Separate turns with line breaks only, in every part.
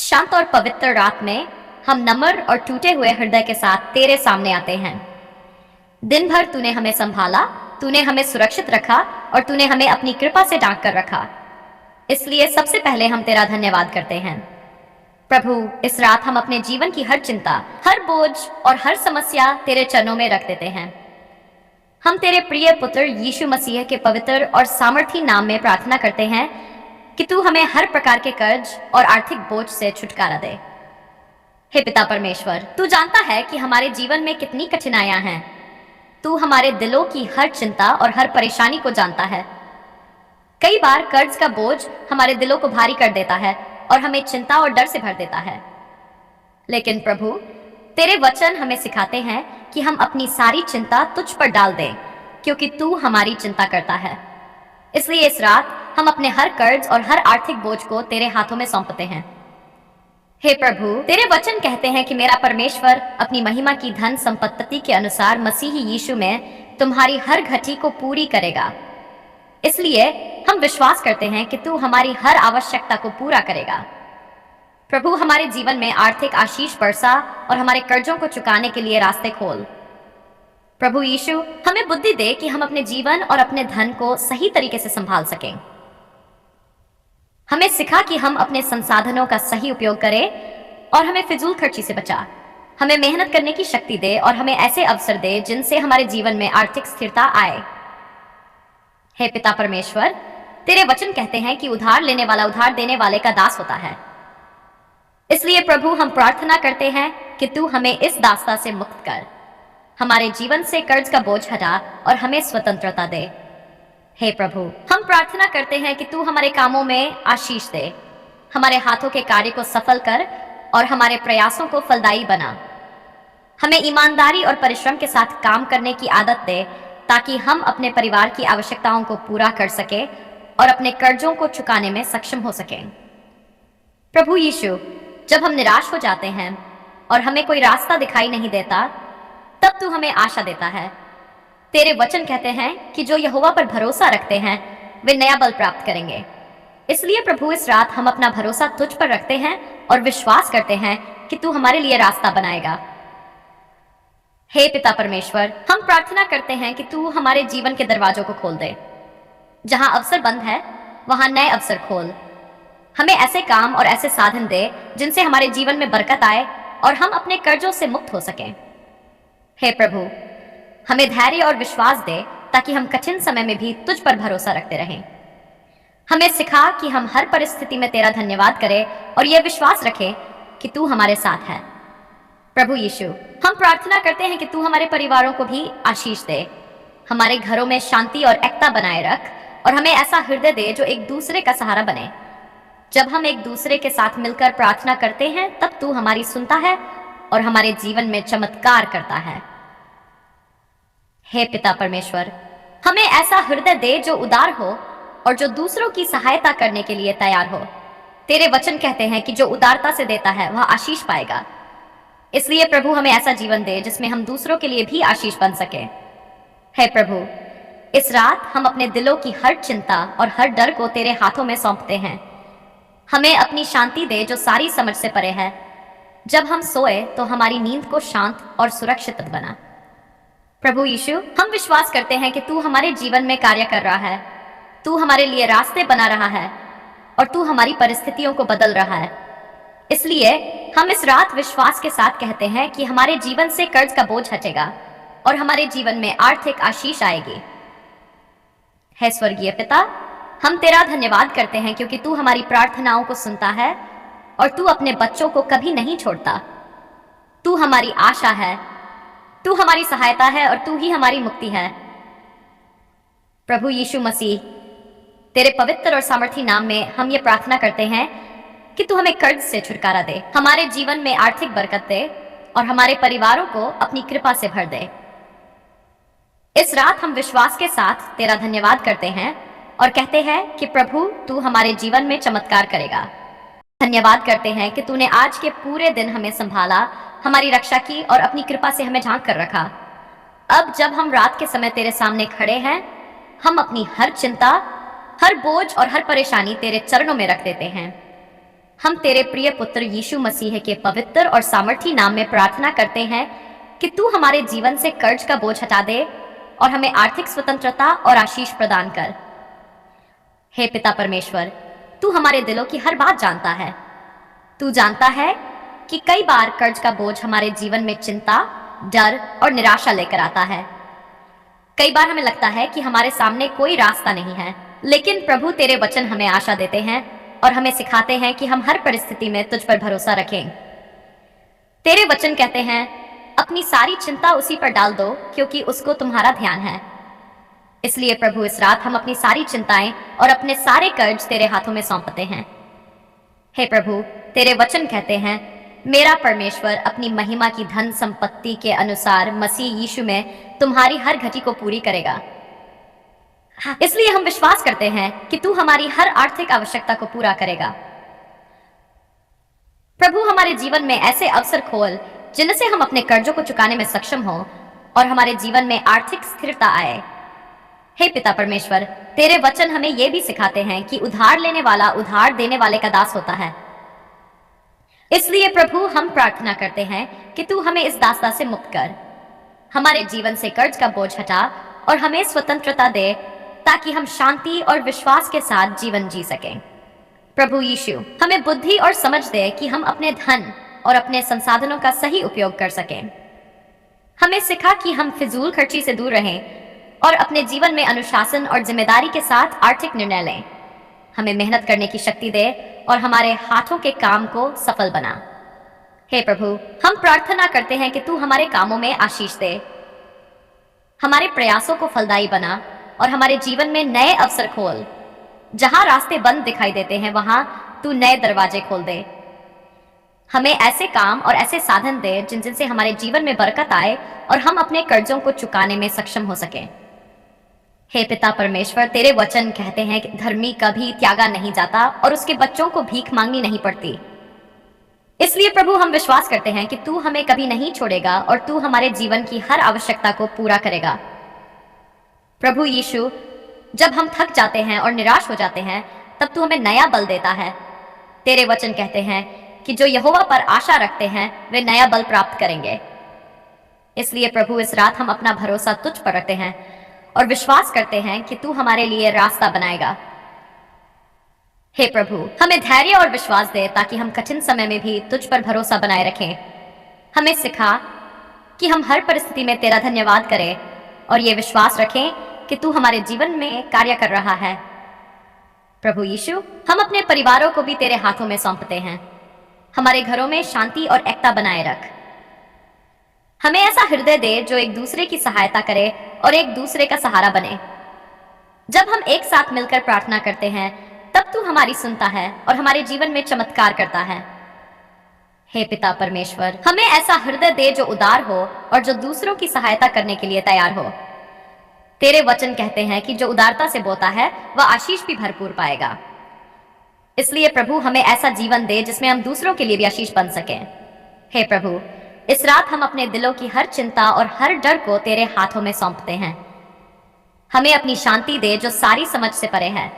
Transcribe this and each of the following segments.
शांत और पवित्र रात में हम नम्र और टूटे हुए हृदय के साथ तेरे सामने आते हैं। दिन भर तूने हमें संभाला, तूने हमें सुरक्षित रखा और तूने हमें अपनी कृपा से ढांक कर रखा। इसलिए सबसे पहले हम तेरा धन्यवाद करते हैं। प्रभु, इस रात हम अपने जीवन की हर चिंता, हर बोझ और हर समस्या तेरे चरणों में रख देते हैं। हम तेरे प्रिय पुत्र यीशु मसीह के पवित्र और सामर्थी नाम में प्रार्थना करते हैं कि तू हमें हर प्रकार के कर्ज और आर्थिक बोझ से छुटकारा दे। हे पिता परमेश्वर, तू जानता है कि हमारे जीवन में कितनी कठिनाइयां हैं। तू हमारे दिलों की हर चिंता और हर परेशानी को जानता है। कई बार कर्ज का बोझ हमारे दिलों को भारी कर देता है और हमें चिंता और डर से भर देता है। लेकिन प्रभु, तेरे वचन हमें सिखाते हैं कि हम अपनी सारी चिंता तुझ पर डाल दें, क्योंकि तू हमारी चिंता करता है। इसलिए इस रात हम अपने हर कर्ज और हर आर्थिक बोझ को तेरे हाथों में सौंपते हैं। हे प्रभु, तेरे वचन कहते हैं कि मेरा परमेश्वर अपनी महिमा की धन संपत्ति के अनुसार मसीही यीशु में तुम्हारी हर घटी को पूरी करेगा। इसलिए हम विश्वास करते हैं कि तू हमारी हर आवश्यकता को पूरा करेगा। प्रभु, हमारे जीवन में आर्थिक आशीष बरसा और हमारे कर्जों को चुकाने के लिए रास्ते खोल। प्रभु यीशु, हमें बुद्धि दे कि हम अपने जीवन और अपने धन को सही तरीके से संभाल सकें। हमें सिखा कि हम अपने संसाधनों का सही उपयोग करें और हमें फिजूल खर्ची से बचा। हमें मेहनत करने की शक्ति दे और हमें ऐसे अवसर दे जिनसे हमारे जीवन में आर्थिक स्थिरता आए। हे पिता परमेश्वर, तेरे वचन कहते हैं कि उधार लेने वाला उधार देने वाले का दास होता है। इसलिए प्रभु, हम प्रार्थना करते हैं कि तू हमें इस दासता से मुक्त कर, हमारे जीवन से कर्ज का बोझ हटा और हमें स्वतंत्रता दे। हे प्रभु, हम प्रार्थना करते हैं कि तू हमारे कामों में आशीष दे, हमारे हाथों के कार्य को सफल कर और हमारे प्रयासों को फलदायी बना। हमें ईमानदारी और परिश्रम के साथ काम करने की आदत दे, ताकि हम अपने परिवार की आवश्यकताओं को पूरा कर सके और अपने कर्जों को चुकाने में सक्षम हो सकें। प्रभु यीशु, जब हम निराश हो जाते हैं और हमें कोई रास्ता दिखाई नहीं देता, तब तू हमें आशा देता है। तेरे वचन कहते हैं कि जो यहोवा पर भरोसा रखते हैं वे नया बल प्राप्त करेंगे। इसलिए प्रभु, इस रात हम अपना भरोसा तुझ पर रखते हैं और विश्वास करते हैं कि तू हमारे लिए रास्ता बनाएगा। हे पिता परमेश्वर, हम प्रार्थना करते हैं कि तू हमारे जीवन के दरवाजों को खोल दे। जहां अवसर बंद है वहां नए अवसर खोल। हमें ऐसे काम और ऐसे साधन दे जिनसे हमारे जीवन में बरकत आए और हम अपने कर्जों से मुक्त हो सकें। हे प्रभु, हमें धैर्य और विश्वास दे, ताकि हम कठिन समय में भी तुझ पर भरोसा रखते रहें। हमें सिखा कि हम हर परिस्थिति में तेरा धन्यवाद करें और यह विश्वास रखें कि तू हमारे साथ है। प्रभु यीशु, हम प्रार्थना करते हैं कि तू हमारे परिवारों को भी आशीष दे, हमारे घरों में शांति और एकता बनाए रख और हमें ऐसा हृदय दे जो एक दूसरे का सहारा बने। जब हम एक दूसरे के साथ मिलकर प्रार्थना करते हैं, तब तू हमारी सुनता है और हमारे जीवन में चमत्कार करता है। हे पिता परमेश्वर, हमें ऐसा हृदय दे जो उदार हो और जो दूसरों की सहायता करने के लिए तैयार हो। तेरे वचन कहते हैं कि जो उदारता से देता है वह आशीष पाएगा। इसलिए प्रभु, हमें ऐसा जीवन दे जिसमें हम दूसरों के लिए भी आशीष बन सके। हे प्रभु, इस रात हम अपने दिलों की हर चिंता और हर डर को तेरे हाथों में सौंपते हैं। हमें अपनी शांति दे जो सारी समझ से परे है। जब हम सोए तो हमारी नींद को शांत और सुरक्षित बना। प्रभु यीशु, हम विश्वास करते हैं कि तू हमारे जीवन में कार्य कर रहा है। तू हमारे लिए रास्ते बना रहा है और तू हमारी परिस्थितियों को बदल रहा है। इसलिए हम इस रात विश्वास के साथ कहते हैं कि हमारे जीवन से कर्ज का बोझ हटेगा और हमारे जीवन में आर्थिक आशीष आएगी। हे स्वर्गीय पिता, हम तेरा धन्यवाद करते हैं क्योंकि तू हमारी प्रार्थनाओं को सुनता है और तू अपने बच्चों को कभी नहीं छोड़ता। तू हमारी आशा है, तू हमारी सहायता है और तू ही हमारी मुक्ति है। प्रभु यीशु मसीह, तेरे पवित्र और सामर्थी नाम में हम ये प्रार्थना करते हैं कि तू हमें कर्ज से छुटकारा दे, हमारे जीवन में आर्थिक बरकत दे और हमारे परिवारों को अपनी कृपा से भर दे। इस रात हम विश्वास के साथ तेरा धन्यवाद करते हैं और कहते हैं कि प्रभु, तू हमारे जीवन में चमत्कार करेगा। धन्यवाद करते हैं कि तूने आज के पूरे दिन हमें संभाला, हमारी रक्षा की और अपनी कृपा से हमें ढांक कर रखा। अब जब हम रात के समय तेरे सामने खड़े हैं, हम अपनी हर चिंता, हर बोझ और हर परेशानी तेरे चरणों में रख देते हैं। हम तेरे प्रिय पुत्र यीशु मसीह के पवित्र और सामर्थी नाम में प्रार्थना करते हैं कि तू हमारे जीवन से कर्ज का बोझ हटा दे और हमें आर्थिक स्वतंत्रता और आशीष प्रदान कर। हे पिता परमेश्वर, तू हमारे दिलों की हर बात जानता है। तू जानता है कि कई बार कर्ज का बोझ हमारे जीवन में चिंता, डर और निराशा लेकर आता है। कई बार हमें लगता है कि हमारे सामने कोई रास्ता नहीं है, लेकिन प्रभु तेरे वचन हमें आशा देते हैं और हमें सिखाते हैं कि हम हर परिस्थिति में तुझ पर भरोसा रखें। तेरे वचन कहते हैं, अपनी सारी चिंता उसी पर डाल दो क्योंकि उसको तुम्हारा ध्यान है। इसलिए प्रभु इस रात हम अपनी सारी चिंताएं और अपने सारे कर्ज तेरे हाथों में सौंपते हैं। हे प्रभु, तेरे वचन कहते हैं, मेरा परमेश्वर अपनी महिमा की धन संपत्ति के अनुसार मसीह यीशु में तुम्हारी हर घटी को पूरी करेगा। इसलिए हम विश्वास करते हैं कि तू हमारी हर आर्थिक आवश्यकता को पूरा करेगा। प्रभु, हमारे जीवन में ऐसे अवसर खोल जिनसे हम अपने कर्जों को चुकाने में सक्षम हो और हमारे जीवन में आर्थिक स्थिरता आए। हे पिता परमेश्वर, तेरे वचन हमें यह भी सिखाते हैं कि उधार लेने वाला उधार देने वाले का दास होता है। इसलिए प्रभु, हम प्रार्थना करते हैं कि तू हमें इस दासता से मुक्त कर, हमारे जीवन से कर्ज का बोझ हटा और हमें स्वतंत्रता दे ताकि हम शांति और विश्वास के साथ जीवन जी सकें। प्रभु यीशु, हमें बुद्धि और समझ दे कि हम अपने धन और अपने संसाधनों का सही उपयोग कर सकें। हमें सिखा कि हम फिजूल खर्ची से दूर रहें और अपने जीवन में अनुशासन और जिम्मेदारी के साथ आर्थिक निर्णय लें। हमें मेहनत करने की शक्ति दे और हमारे हाथों के काम को सफल बना। हे प्रभु, हम प्रार्थना करते हैं कि तू हमारे कामों में आशीष दे, हमारे प्रयासों को फलदायी बना और हमारे जीवन में नए अवसर खोल। जहां रास्ते बंद दिखाई देते हैं वहां तू नए दरवाजे खोल दे। हमें ऐसे काम और ऐसे साधन दे जिनसे हमारे जीवन में बरकत आए और हम अपने कर्जों को चुकाने में सक्षम हो सके। हे पिता परमेश्वर, तेरे वचन कहते हैं कि धर्मी कभी त्यागा नहीं जाता और उसके बच्चों को भीख मांगनी नहीं पड़ती। इसलिए प्रभु, हम विश्वास करते हैं कि तू हमें कभी नहीं छोड़ेगा और तू हमारे जीवन की हर आवश्यकता को पूरा करेगा। प्रभु यीशु, जब हम थक जाते हैं और निराश हो जाते हैं तब तू हमें नया बल देता है। तेरे वचन कहते हैं कि जो यहोवा पर आशा रखते हैं वे नया बल प्राप्त करेंगे। इसलिए प्रभु, इस रात हम अपना भरोसा तुझ पर रखते हैं और विश्वास करते हैं कि तू हमारे लिए रास्ता बनाएगा। हे प्रभु, हमें धैर्य और विश्वास दे ताकि हम कठिन समय में भी तुझ पर भरोसा बनाए रखें। हमें सिखा कि हम हर परिस्थिति में तेरा धन्यवाद करें और ये विश्वास रखें कि तू हमारे जीवन में कार्य कर रहा है। प्रभु यीशु, हम अपने परिवारों को भी तेरे हाथों में सौंपते हैं। हमारे घरों में शांति और एकता बनाए रख। हमें ऐसा हृदय दे जो एक दूसरे की सहायता करे और एक दूसरे का सहारा बने। जब हम एक साथ मिलकर प्रार्थना करते हैं तब तू हमारी सुनता है और हमारे जीवन में चमत्कार करता है। हे पिता परमेश्वर, हमें ऐसा हृदय दे जो उदार हो और जो दूसरों की सहायता करने के लिए तैयार हो। तेरे वचन कहते हैं कि जो उदारता से बोता है वह आशीष भी भरपूर पाएगा। इसलिए प्रभु, हमें ऐसा जीवन दे जिसमें हम दूसरों के लिए भी आशीष बन सकें। हे प्रभु, इस रात हम अपने दिलों की हर चिंता और हर डर को तेरे हाथों में सौंपते हैं। हमें अपनी शांति दे जो सारी समझ से परे है।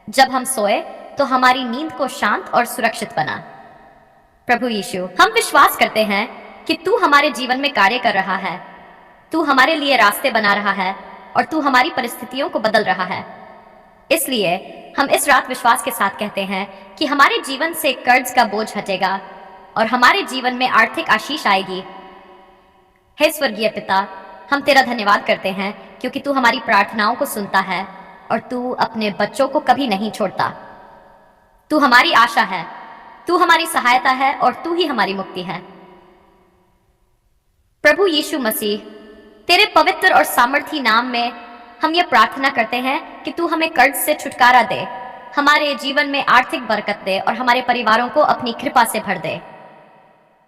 जब हम सोए तो हमारी नींद को शांत और सुरक्षित बना। प्रभु यीशु, हम विश्वास करते हैं कि तू हमारे जीवन में कार्य कर रहा है। तू हमारे लिए रास्ते बना रहा है और तू हमारी परिस्थितियों को बदल रहा है। इसलिए हम इस रात विश्वास के साथ कहते हैं कि हमारे जीवन से कर्ज का बोझ हटेगा और हमारे जीवन में आर्थिक आशीष आएगी। हे स्वर्गीय पिता, हम तेरा धन्यवाद करते हैं क्योंकि तू हमारी प्रार्थनाओं को सुनता है और तू अपने बच्चों को कभी नहीं छोड़ता। तू हमारी आशा है, तू हमारी सहायता है और तू ही हमारी मुक्ति है। प्रभु यीशु मसीह, तेरे पवित्र और सामर्थी नाम में हम ये प्रार्थना करते हैं कि तू हमें कर्ज से छुटकारा दे, हमारे जीवन में आर्थिक बरकत दे और हमारे परिवारों को अपनी कृपा से भर दे।